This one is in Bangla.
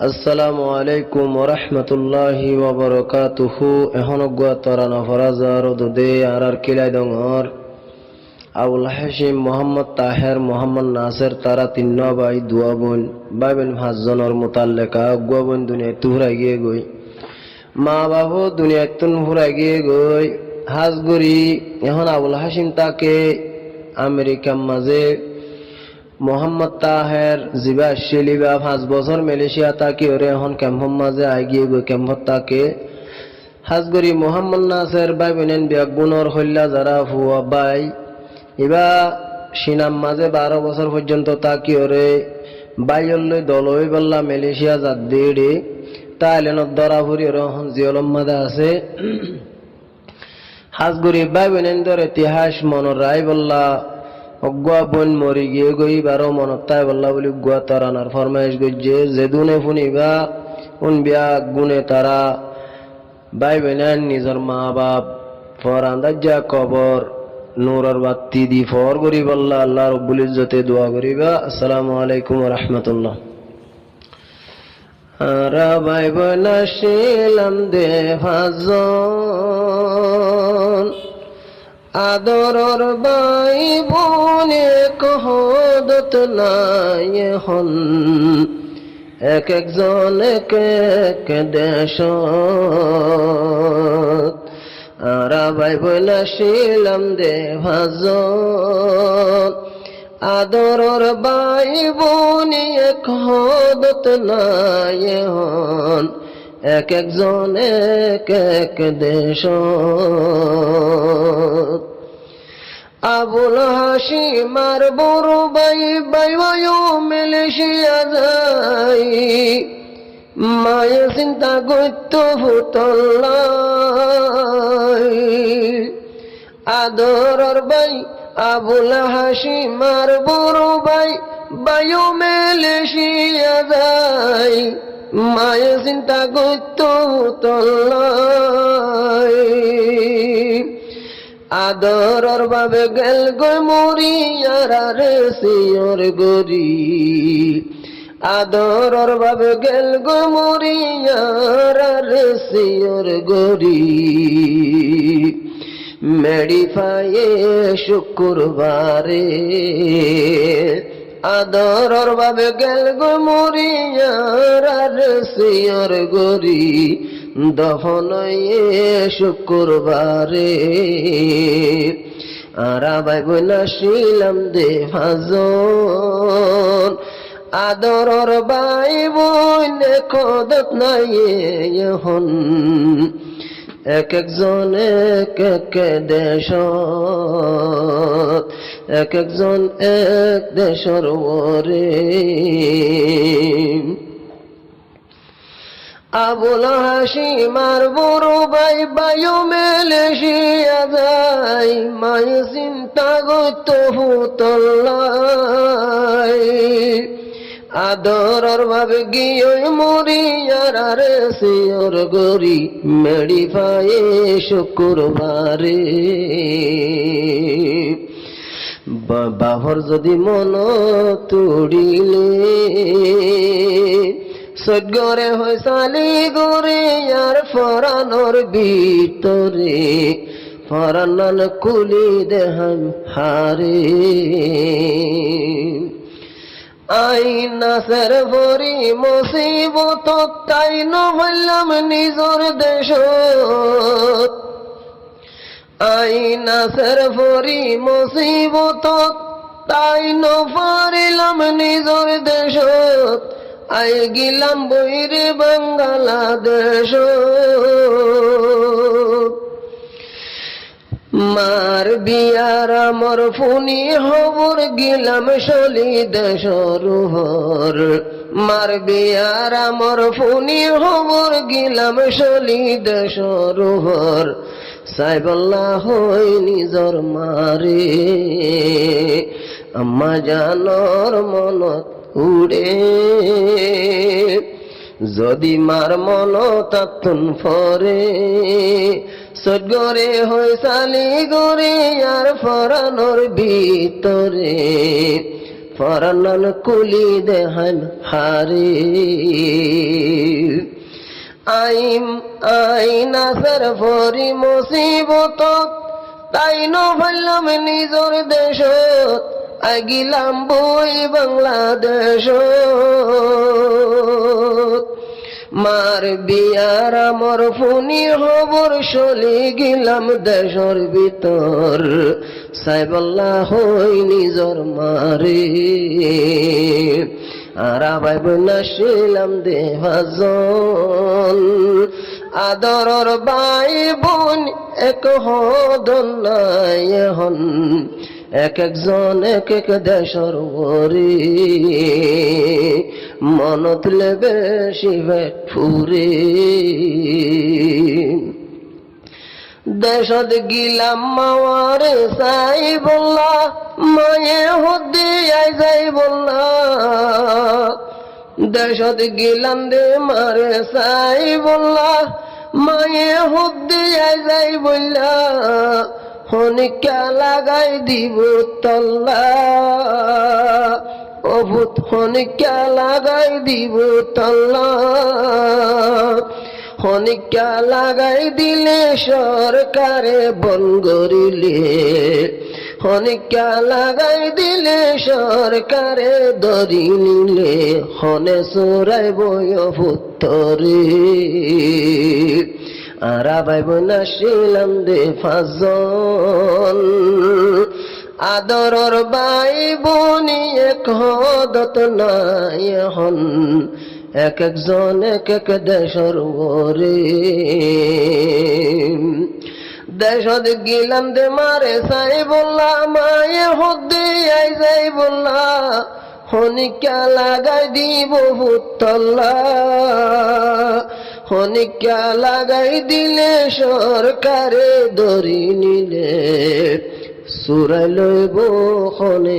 আসসালামু আলাইকুম ওরহমতুল্লাহি ওবরকাতুহু। এখন তরানা ফরাজার দুদে আর কিলাই ডঙর আবুল হাশিম মোহাম্মদ তাহের মোহাম্মদ নাসের তারা তিন্ন বাই দুয়া বোন বাইবেন 5 জনের মোতাল্লেকা গুয়া বোন দুনিয়ায় তুহরা গিয়ে গই মা বাবু দুনিয়ায় তুন হুরা গিয়ে গই হাজগুড়ি এখন আবুল হাশিম তাকে আমেরিকার মাঝে মোহাম্মদ তাহের জিবা শিলিবা 5 বছর মালয়েশিয়া তাকে ওরে এখন ক্যাম্পর মাঝে আগিয়ে গই ক্যাম্পর তাকে হাজগরি মোহাম্মদ নাসের বাই বেনেন বিয়াগুণর হল্লা যারা ফুয়া বাই এবা সিনাম মাঝে 12 বছর পর্যন্ত তাকে ওরে বাইল্লই দলই বললা মালয়েশিয়া যাদ দিয়ে তাইলেনত ধরা ফুরি ওরে এখন জিয়লম মাঝে আছে হাজগরি বাই বেনেন দর ইতিহাস মনের রায় বললা অগুয়া বোন মরি গিয়ে গই 12 মনত তাই বললা বলি গুয়া তরানার ফরমাইশ গইছে যে দুনে ফুনিবা উন বিয়া গুনে তারা বাই বেনান নিজের মা বাপ ফর আন্দাজা কবর নূরের বাতি দি ফর করি বললা আল্লাহ রব্বুল ইজ্জতে দোয়া করিবা। আসসালামু আলাইকুম ওয়া রাহমাতুল্লাহ। আরা বাই বোনা শিলাম দে 5 জন আদরর বাই বোনে কহদত নাই হন এক একজন এক এক দেশ আরা বাই বোনা শিলাম দে 5 জন আদরর বাই বোনে কহদত নাই হন এক একজন এক এক দেশ আবুল হাশিম আর বড় বাই বাই মালয়েশিয়া যাই মায়ে চিন্তা করত ফুটল্লাই আদরর বাই আবুল হাশিম আর বড় বাই বায়ু মালয়েশিয়া যাই মায়ে চিন্তা করত ফুটল্লাই আদরর বাবে গেল গই মরি আর সিয়র গরি আদরর বাবে গেল গই মরি আর সিয়র গরি মেডি ফায়ে শুক্রবারে আদরর বাবে গেল গই মরি আর সিয়র গরি দফনয়ে শুক্রবারে আরা বাই বোনা শিলাম দে 5 জন আদরর বাই বোন কদত নাই এখন এক একজন এক এক দেশ এক একজন এক দেশর ওরে আবুল হাশিম আর বড় বাই বায়ু মালয়েশিয়া যাই মায়ে চিন্তা করত ফুটল্লাই আদরর ভাবে গিয়ে মরি আর সিয়র গরি মেডি ফায়ে শুক্রবারে বাহর যদি মন তুড়িলে সজ্ঞরে হয় সালি গরে আর ফরানোর ভিতরে ফরানান কুলি দেহান হারে আই নাসের ভরি মুসিবত তাই নহলাম নিজর দেশ আই নাসের ভরি মুসিবত তাই নফারিলাম নিজর দেশ আই গিলাম বইরে বাংলাদেশ মার বিয়ার আমর ফুনি হবর গিলাম সলি দেশ রুহর মার বিয়ার আমর ফুনি হবর গিলাম সলি দেশ রুহর সাইবল্লাহ হই নিজর মারে আম্মা জানর মনত উড়ে যদি মার মন তাতুন ফরে সদ্গরে হই সালি গরে আর ফরানোর ভিতরে ফরানন কুলি দেহান হারি আইম আইনা সর ফরি মুসিবত তাই ন ভাল্লাম নিজর দেশত আগিলাম বই বাংলাদেশ মার বিয়ার আমর ফোনি খবর চলি গিলাম দেশর ভিতর সাইবল্লা হই নিজর মারে আর ভাই নাছিলাম দেহাজন আদরর ভাই বোন এক হদন নাই হন এক একজন এক এক দেশর ওরে মনত লেবে শিবে ফুরে দেশত গিলাম মাওয়ারে সাই বললা মায়ে হদ্দি আই যাই বললা দেশত গিলাম দে মারে সাই বললা মায়ে হদ্দি আই যাই বললা হনিকা লাগাই দিব তল্লা অভূত হনিকা লাগাই দিব তল্লা হনিকা লাগাই দিলে সরকারে বন গরিলে হনিকা লাগাই দিলে সরকারে দরি নিলে হনে চোরাই বয় পুত্তরে আর ভাই নাছিলাম দে পাঁচজন আদরর ভাই বোনি এক হদত নাই হন এক একজন এক এক দেশর ওরে দেশত গিলাম দে মারে সাই বললা মায়ে হদ্দি আই যাই বললা হনিকা লাগাই দিব পুত্তল্লা হনিকা লাগাই দিলে সরকারে দরি নিলে সুরাই লইব হনে